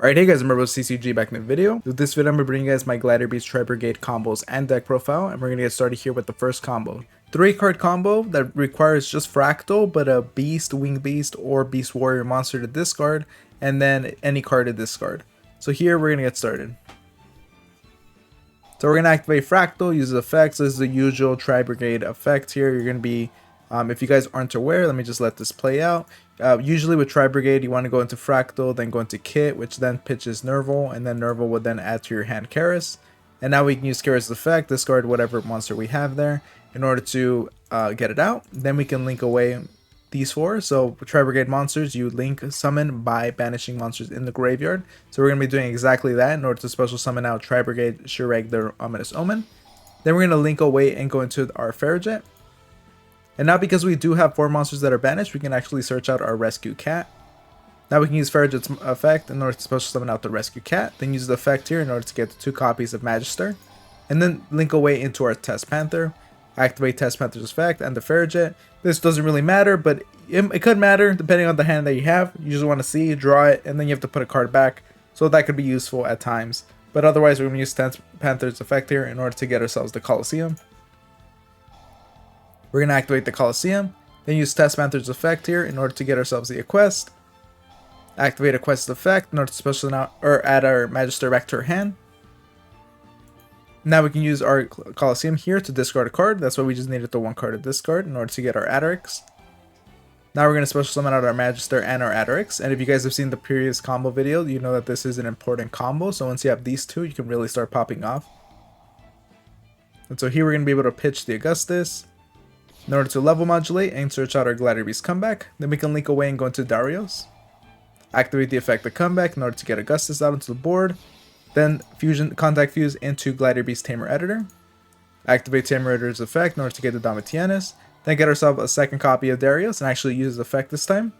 Alright, hey guys, I'm CCG back in the video. With this video, I'm going to bring you guys my Gladiator Beast Tri-Brigade combos and deck profile, and we're going to get started here with the first combo. 3-card combo that requires just Fraktall, but a Beast, Winged Beast, or Beast Warrior monster to discard, and then any card to discard. So here, we're going to get started. So we're going to activate Fraktall, use the effects. This is the usual Tri-Brigade effect here. You're going to be, if you guys aren't aware, let me just let this play out. Usually with Tri-Brigade, you want to go into Fraktall, then go into Kitt, which then pitches Nervall, and then Nervall would then add to your hand Kerass. And now we can use Kerass' effect, discard whatever monster we have there in order to get it out. Then we can link away these four. So Tri-Brigade monsters, you link summon by banishing monsters in the graveyard. So we're going to be doing exactly that in order to special summon out Tri-Brigade Shireg, the Ominous Omen. Then we're going to link away and go into our Farrajet. And now because we do have 4 monsters that are banished, we can actually search out our Rescue Cat. Now we can use Farrajet's effect in order to special summon out the Rescue Cat. Then use the effect here in order to get 2 copies of Magister. And then link away into our Test Panther. Activate Test Panther's effect and the Farrajet. This doesn't really matter, but it could matter depending on the hand that you have. You just want to see, draw it, and then you have to put a card back. So that could be useful at times. But otherwise, we're going to use Test Panther's effect here in order to get ourselves the Colosseum. We're going to activate the Colosseum, then use Test Panther's effect here in order to get ourselves the Equeste. Activate Equeste's effect in order to special out or add our Magister back to our hand. Now we can use our Colosseum here to discard a card. That's why we just needed the 1 card to discard in order to get our Attorix. Now we're going to special summon out our Magister and our Attorix. And if you guys have seen the previous combo video, you know that this is an important combo. So once you have these 2, you can really start popping off. And so here we're going to be able to pitch the Augustus in order to level modulate and search out our Gladiator Beast comeback. Then we can link away and go into Darius. Activate the effect of comeback in order to get Augustus out onto the board. Then contact fuse into Gladiator Beast Tamer Editor. Activate Tamer Editor's effect in order to get the Domitianus. Then get ourselves a 2nd copy of Darius and actually use the effect this time.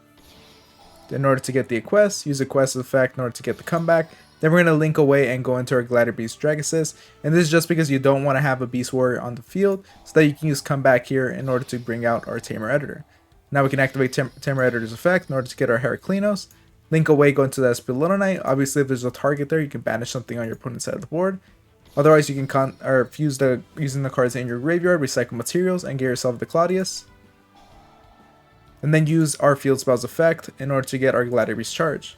In order to get the Equeste, use Equeste's effect in order to get the comeback. Then we're going to link away and go into our Gladiator Beast Dragosis. And this is just because you don't want to have a Beast Warrior on the field, so that you can use comeback here in order to bring out our Tamer Editor. Now we can activate Tamer Editor's effect in order to get our Heraklinos. Link away, go into the SP Little Knight. Obviously, if there's a target there, you can banish something on your opponent's side of the board. Otherwise, you can fuse using the cards in your graveyard, recycle materials, and get yourself the Claudius. And then use our Field Spell's effect in order to get our Gladiator Beast charge.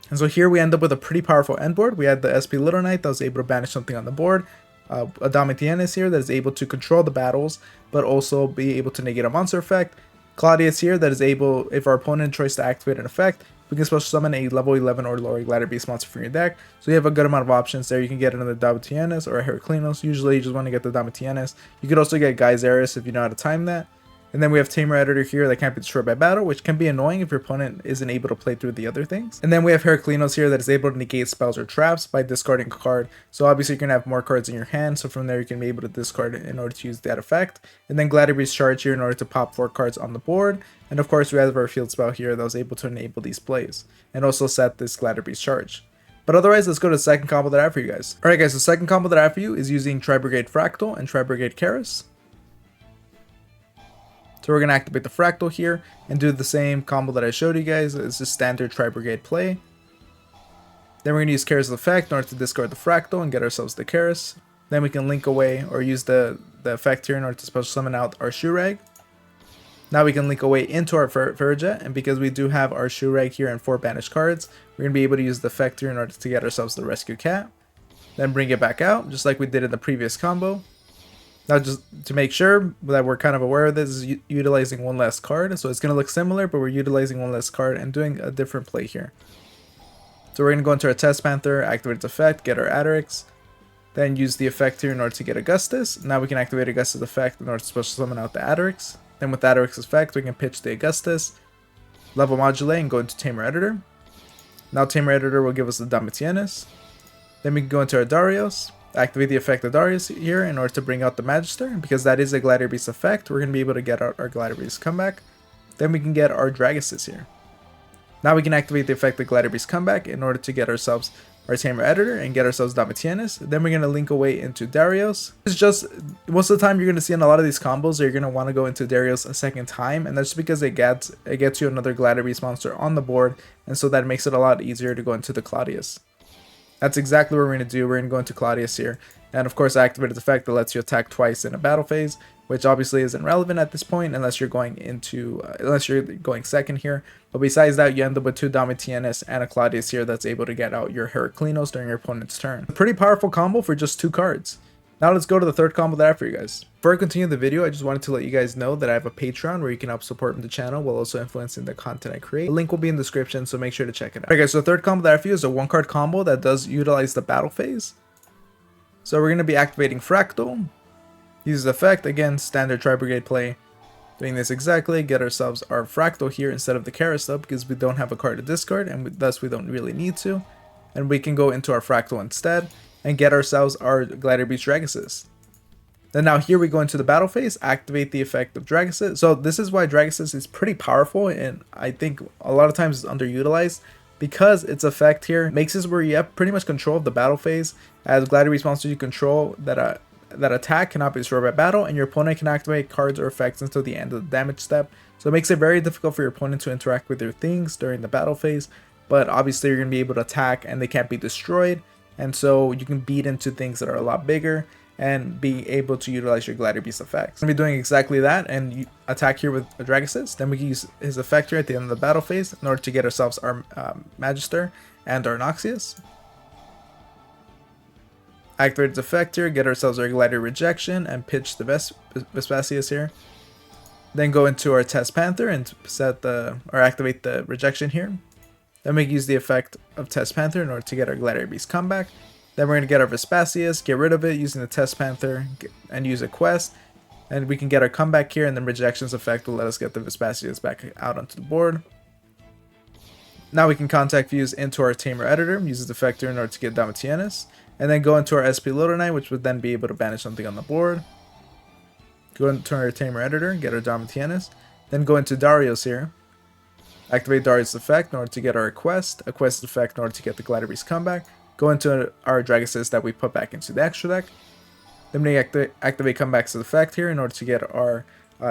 And so here we end up with a pretty powerful end board. We had the SP Little Knight that was able to banish something on the board. A Domitianus here that is able to control the battles, but also be able to negate a monster effect. Claudius here that is able, if our opponent tries to activate an effect, we can special summon a level 11 or lower Gladiator Beast monster from your deck. So you have a good amount of options there. You can get another Domitianus or a Heraklinos. Usually you just want to get the Domitianus. You could also get Darius if you know how to time that. And then we have Tamer Editor here that can't be destroyed by battle, which can be annoying if your opponent isn't able to play through the other things. And then we have Heraklinos here that is able to negate spells or traps by discarding a card. So obviously you're going to have more cards in your hand, so from there you can be able to discard it in order to use that effect. And then Gladiator Beast Charge here in order to pop 4 cards on the board. And of course we have our Field Spell here that was able to enable these plays, and also set this Gladiator Beast Charge. But otherwise, let's go to the second combo that I have for you guys. Alright guys, the second combo that I have for you is using Tri-Brigade Fraktall and Tri-Brigade Kerass. So we're going to activate the Fraktall here and do the same combo that I showed you guys. It's just standard Tri-Brigade play. Then we're going to use Kerass' effect in order to discard the Fraktall and get ourselves the Kerass. Then we can link away or use the effect here in order to special summon out our Shireg. Now we can link away into our Farrajet, and because we do have our Shireg here and 4 banished cards, we're going to be able to use the effect here in order to get ourselves the Rescue Cat. Then bring it back out, just like we did in the previous combo. Now just to make sure that we're kind of aware of this, is utilizing 1 less card. So it's going to look similar, but we're utilizing 1 less card and doing a different play here. So we're going to go into our Test Panther, activate its effect, get our Attorix. Then use the effect here in order to get Augustus. Now we can activate Augustus' effect in order to special summon out the Attorix. Then with Attorix' effect, we can pitch the Augustus, level modulate, and go into Tamer Editor. Now Tamer Editor will give us the Domitianus. Then we can go into our Darius. Activate the effect of Darius here in order to bring out the Magister. And because that is a Gladiator Beast effect, we're going to be able to get out our Gladiator Beast comeback. Then we can get our Dragosis here. Now we can activate the effect of Gladiator Beast comeback in order to get ourselves our Tamer editor and get ourselves Domitianus. Then we're going to link away into Darius. It's just, most of the time you're going to see in a lot of these combos, you're going to want to go into Darius a second time, and that's because it gets you another Gladiator Beast monster on the board, and so that makes it a lot easier to go into the Claudius. That's exactly what we're going to do. We're going to go into Claudius here, and of course I activated the effect that lets you attack twice in a battle phase, which obviously isn't relevant at this point unless you're going second here. But besides that, you end up with 2 Domitianus and a Claudius here that's able to get out your Heraklinos during your opponent's turn. A pretty powerful combo for just 2 cards. Now let's go to the third combo that I have for you guys. Before I continue the video, I just wanted to let you guys know that I have a Patreon where you can help support the channel while also influencing the content I create. The link will be in the description, so make sure to check it out. Alright guys, so the third combo that I have for you is a 1-card combo that does utilize the battle phase. So we're going to be activating Fraktall. Use the effect, again, standard Tri-Brigade play. Doing this exactly, get ourselves our Fraktall here instead of the Kerass though, because we don't have a card to discard, and thus we don't really need to. And we can go into our Fraktall instead, and get ourselves our Gladiator Beast Dragosis. Then now here we go into the battle phase, activate the effect of Dragosis. So this is why Dragosis is pretty powerful, and I think a lot of times it's underutilized, because its effect here makes it where you have pretty much control of the battle phase, as Gladiator Beast monsters you control that attack cannot be destroyed by battle, and your opponent can activate cards or effects until the end of the damage step. So it makes it very difficult for your opponent to interact with your things during the battle phase, but obviously you're going to be able to attack and they can't be destroyed, and so you can beat into things that are a lot bigger and be able to utilize your Gladiator Beast effects. We're going to be doing exactly that, and you attack here with a Dragosis. Then we can use his effect here at the end of the battle phase in order to get ourselves our Magister and our Noxious. Activate its effect here, get ourselves our Gladiator Rejection, and pitch the Vespasius here. Then go into our Test Panther and activate the Rejection here. Then we can use the effect of Test Panther in order to get our Gladiator Beast comeback. Then we're going to get our Vespasius, get rid of it using the Test Panther, and use Equeste. And we can get our comeback here, and then Rejection's effect will let us get the Vespasius back out onto the board. Now we can contact Fuse into our Tamer editor, use the effect here in order to get Domitianus. And then go into our SP Little Knight, which would then be able to banish something on the board. Go into our Tamer editor, get our Domitianus. Then go into Darius here. Activate Darius' effect in order to get our Equeste. Equeste's effect in order to get the Gladiator Beast comeback. Go into our Dragosis that we put back into the extra deck. Then we activate Comeback's effect here in order to get our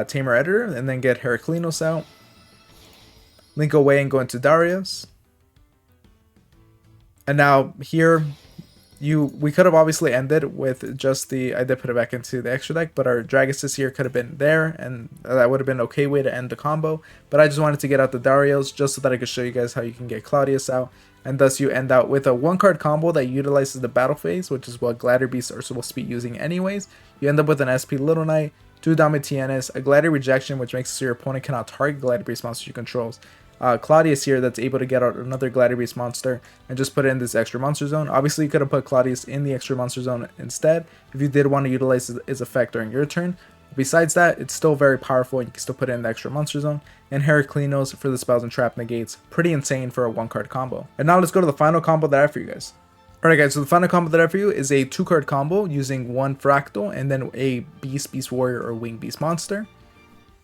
Tamer editor. And then get Heraklinos out. Link away and go into Darius. And now here, we could have obviously ended with just I did put it back into the extra deck, but our Dragosis here could have been there, and that would have been an okay way to end the combo. But I just wanted to get out the Darius just so that I could show you guys how you can get Claudius out, and thus you end out with a 1-card combo that utilizes the battle phase, which is what Gladiator Beasts are supposed to be using anyways. You end up with an SP Little Knight, 2 Domitianus, a Gladiator Rejection, which makes it so your opponent cannot target Gladiator Beast monsters you controls. Claudius here that's able to get out another Gladiator Beast monster and just put it in this extra monster zone. Obviously you could have put Claudius in the extra monster zone instead if you did want to utilize his effect during your turn. Besides that, it's still very powerful and you can still put it in the extra monster zone. And Heraklinos for the spells and trap negates. Pretty insane for a 1-card combo. And now let's go to the final combo that I have for you guys. Alright guys, so the final combo that I have for you is a 2-card combo using 1 Fraktall and then a Beast Warrior or Winged Beast monster.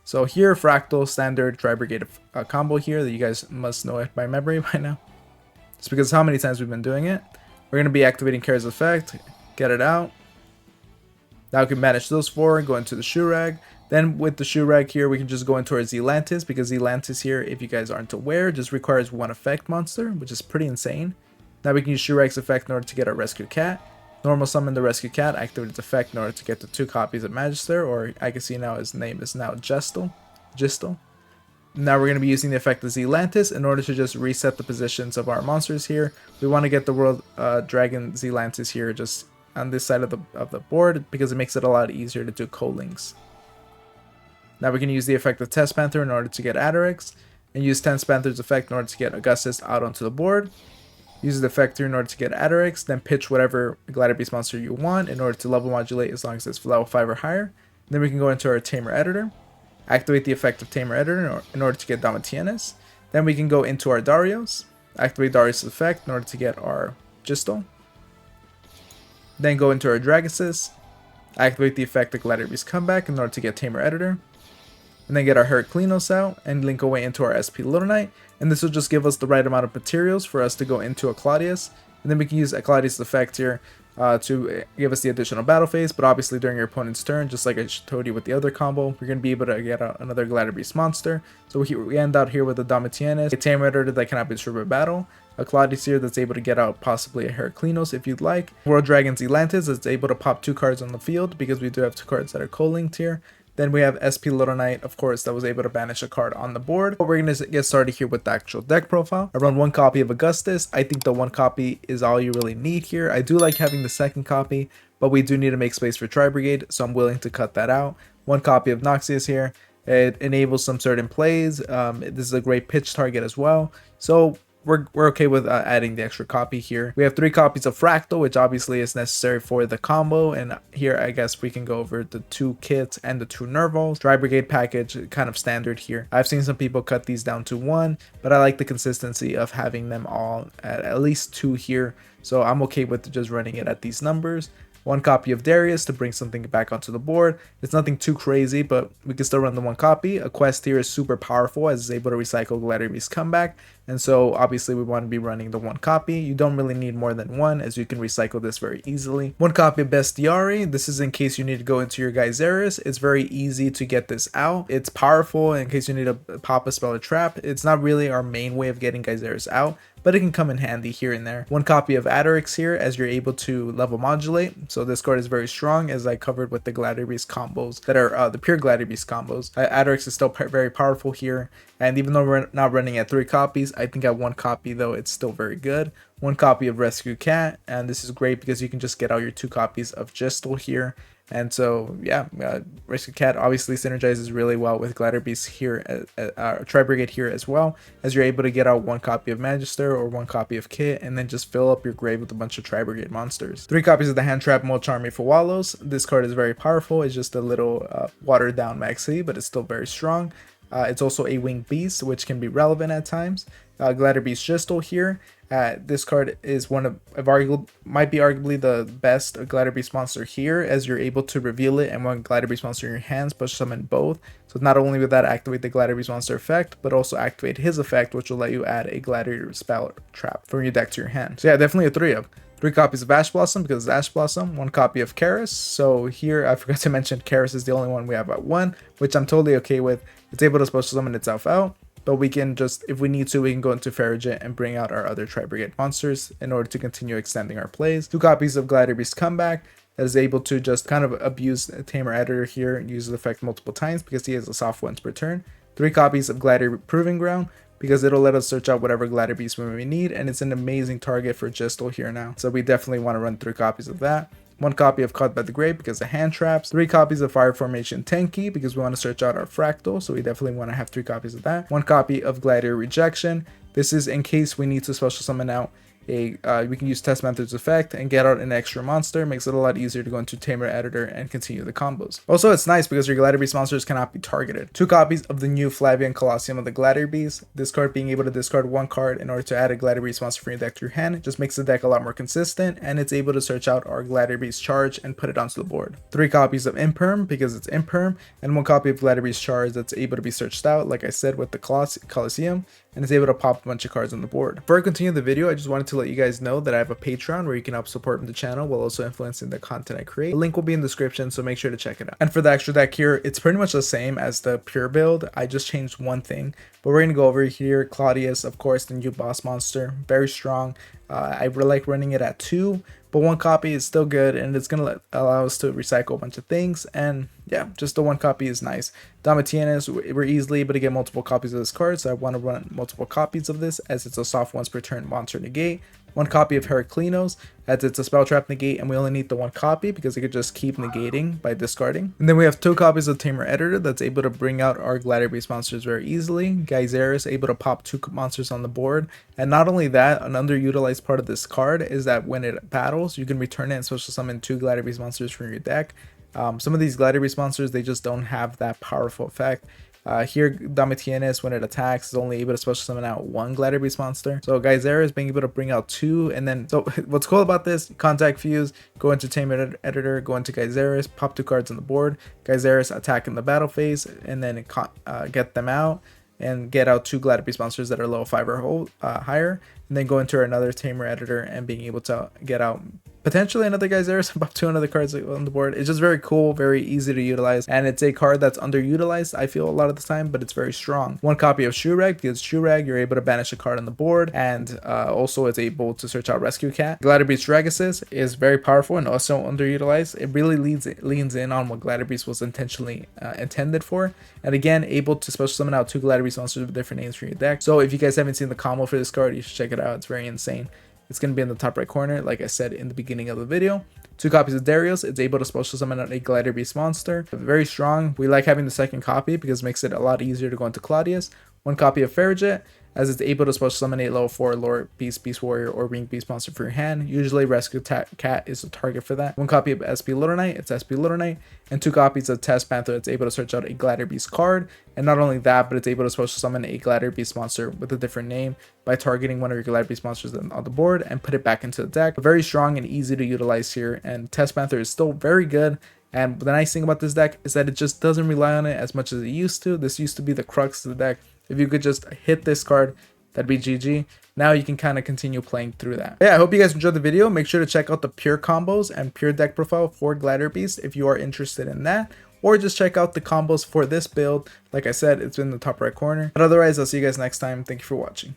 So here, Fraktall, standard Tri-Brigade combo here that you guys must know it by memory by now. Just because how many times we've been doing it. We're going to be activating Kerass' effect, get it out. Now we can manage those 4, go into the Shoe Rag. Then with the Shoe Rag here, we can just go into our Zelantis, because Zelantis here, if you guys aren't aware, just requires 1 effect monster, which is pretty insane. Now we can use Shoe Rag's effect in order to get our Rescue Cat. Normal summon the Rescue Cat, activate its effect in order to get the 2 copies of Magister, or I can see now his name is now Gistel. Now we're going to be using the effect of Zelantis in order to just reset the positions of our monsters here. We want to get the World Dragon Zelantis here just on this side of the board because it makes it a lot easier to do co-links. Now we can use the effect of Test Panther in order to get Attorix, and use Test Panther's effect in order to get Augustus out onto the board. Use the effect here in order to get Attorix, then pitch whatever Gladiator Beast monster you want in order to level modulate as long as it's level 5 or higher. Then we can go into our Tamer editor, activate the effect of Tamer editor in order to get Domitianus. Then we can go into our Darius, activate Darius' effect in order to get our Gistel. Then go into our Dragosis, activate the effect of Gladiator Beast comeback in order to get Tamer editor. And then get our Heraklinos out and link away into our SP Little Knight. And this will just give us the right amount of materials for us to go into a Claudius And then we can use a Claudius effect here to give us the additional battle phase, but obviously during your opponent's turn, just like I told you with the other combo, we're going to be able to get out another Gladiator Beast monster. So we end out here with a Domitianus, a Tamer that cannot be destroyed by battle, a Claudius here that's able to get out possibly a Heraklinos if you'd like, World Dragon's Atlantis that's able to pop 2 cards on the field because we do have 2 cards that are co-linked here. Then we have SP Little Knight, of course, that was able to banish a card on the board. But we're going to get started here with the actual deck profile. I run 1 copy of Augustus. I think the 1 copy is all you really need here. I do like having the 2nd copy, but we do need to make space for Tri-Brigade, so I'm willing to cut that out. 1 copy of Noxious here. It enables some certain plays. This is a great pitch target as well. So we're okay with adding the extra copy here. We have 3 copies of Fraktall, which obviously is necessary for the combo, and here I guess we can go over the 2 kits and the 2 Nervalls. Tri-Brigade package, kind of standard here. I've seen some people cut these down to 1, but I like the consistency of having them all at least 2 here, so I'm okay with just running it at these numbers. 1 copy of Darius to bring something back onto the board. It's nothing too crazy, but we can still run the 1 copy. Equeste here is super powerful as it's able to recycle Gladiator Beast comeback, and so obviously we want to be running the 1 copy. You don't really need more than 1 as you can recycle this very easily. 1 copy of Bestiari. This is in case you need to go into your guy Darius. It's very easy to get this out. It's powerful in case you need to pop a spell or trap. It's not really our main way of getting guys Darius out, but it can come in handy here and there. 1 copy of Attorix here as you're able to level modulate. So this card is very strong as I covered with the Gladiator Beast combos that are the pure Gladiator Beast combos. Attorix is still very powerful here. And even though we're not running at 3 copies, I think at 1 copy though, it's still very good. 1 copy of Rescue Cat, and this is great because you can just get out your 2 copies of Gistel here. And so, yeah, Rescue Cat obviously synergizes really well with Gladiator Beast here, Tri-Brigade here as well, as you're able to get out 1 copy of Magister or 1 copy of Kitt, and then just fill up your grave with a bunch of Tri-Brigade monsters. 3 copies of the Hand Trap Mulcharmy Fuwalos. This card is very powerful. It's just a little watered down maxi, but it's still very strong. It's also a winged beast, which can be relevant at times. Gladiator Beast Gistel here. This card is one of might be arguably the best Gladiator Beast monster here, as you're able to reveal it and one Gladiator Beast monster in your hands, but summon both. So not only will that activate the Gladiator Beast monster effect, but also activate his effect, which will let you add a Gladiator spell trap from your deck to your hand. So yeah, definitely a 3 of. 3 copies of Ash Blossom because it's Ash Blossom, 1 copy of Kerass. So here I forgot to mention Kerass is the only one we have at 1, which I'm totally okay with. It's able to special summon itself out, but we can just, if we need to, we can go into Farragut and bring out our other Tri-Brigade monsters in order to continue extending our plays. 2 copies of Gladiator Beast Comeback that is able to just kind of abuse Tamer Editor here and use the effect multiple times because he has a soft once per turn. 3 copies of Gladiator Proving Ground because it'll let us search out whatever Gladiator Beast we need, and it's an amazing target for Gistel here now. So we definitely want to run 3 copies of that. 1 copy of Caught by the Grave because of hand traps. 3 copies of Fire Formation Tenki because we want to search out our Fraktall, so we definitely want to have 3 copies of that. 1 copy of Gladiator Rejection. This is in case we need to special summon out we can use Test Method's effect and get out an extra monster. Makes it a lot easier to go into Tamer Editor and continue the combos. Also, it's nice because your Gladiator Beast monsters cannot be targeted. 2 copies of the new Flavian Colosseum of the Gladiator Beast. This card being able to discard 1 card in order to add a Gladiator Beast monster from your deck to your hand just makes the deck a lot more consistent, and it's able to search out our Gladiator Beast Charge and put it onto the board. 3 copies of Imperm because it's Imperm, and 1 copy of Gladiator Beast Charge that's able to be searched out, like I said, with the Colosseum, and is able to pop a bunch of cards on the board. Before I continue the video, I just wanted to let you guys know that I have a Patreon where you can help support the channel while also influencing the content I create. The link will be in the description, so make sure to check it out. And for the extra deck here, it's pretty much the same as the pure build. I just changed one thing, but we're going to go over here. Claudius, of course, the new boss monster, very strong. I really like running it at 2, but 1 copy is still good, and it's going to allow us to recycle a bunch of things, and yeah, just the 1 copy is nice. Domitianus, we're easily able to get multiple copies of this card, so I want to run multiple copies of this as it's a soft once per turn monster negate. 1 copy of Heraklinos, as it's a spell trap negate, and we only need the 1 copy because it could just keep negating by discarding. And then we have 2 copies of Tamer Editor that's able to bring out our Gladiator Beast monsters very easily. Darius able to pop 2 monsters on the board, and not only that, an underutilized part of this card is that when it battles, you can return it and special summon 2 Gladiator Beast monsters from your deck. Some of these Gladiator Beast monsters, they just don't have that powerful effect. Here, Domitianus, when it attacks, is only able to special summon out 1 Gladiator Beast monster. So Darius being able to bring out 2, and then, so what's cool about this, Contact Fuse, go into Tamer Editor, go into Darius, pop 2 cards on the board, Darius attack in the battle phase, and then get them out. and get out 2 Gladiator Beast monsters that are level 5 or higher, and then go into another Tamer editor and being able to get out potentially another guy's Darius, about 2 other cards on the board. It's just very cool, very easy to utilize, and it's a card that's underutilized, I feel, a lot of the time, but it's very strong. 1 copy of Shurag gives Shurag, you're able to banish a card on the board, and also is able to search out Rescue Cat. Gladiator Beast Rejection is very powerful and also underutilized. It really leans in on what Gladiator Beast was intentionally intended for, and again, able to special summon out 2 Gladiator Beast monsters with different names for your deck. So if you guys haven't seen the combo for this card, you should check it out. It's very insane. It's going to be in the top right corner, like I said in the beginning of the video. 2 copies of Darius. It's able to special summon out a Gladiator Beast monster. Very strong. We like having the second copy because it makes it a lot easier to go into Claudius. 1 copy of Farragut, as it's able to special summon a level 4 Lord Beast, Beast Warrior, or Winged Beast monster for your hand. Usually Rescue Cat is the target for that. 1 copy of SP Little Knight, it's SP Little Knight, and 2 copies of Test Panther. It's able to search out a Gladiator Beast card, and not only that, but it's able to special summon a Gladiator Beast monster with a different name by targeting one of your Gladiator Beast monsters on the board and put it back into the deck. Very strong and easy to utilize here, and Test Panther is still very good. And the nice thing about this deck is that it just doesn't rely on it as much as it used to. This used to be the crux of the deck. If you could just hit this card, that'd be GG. Now you can kind of continue playing through that. Yeah, I hope you guys enjoyed the video. Make sure to check out the pure combos and pure deck profile for Gladiator Beast if you are interested in that. Or just check out the combos for this build. Like I said, it's in the top right corner. But otherwise, I'll see you guys next time. Thank you for watching.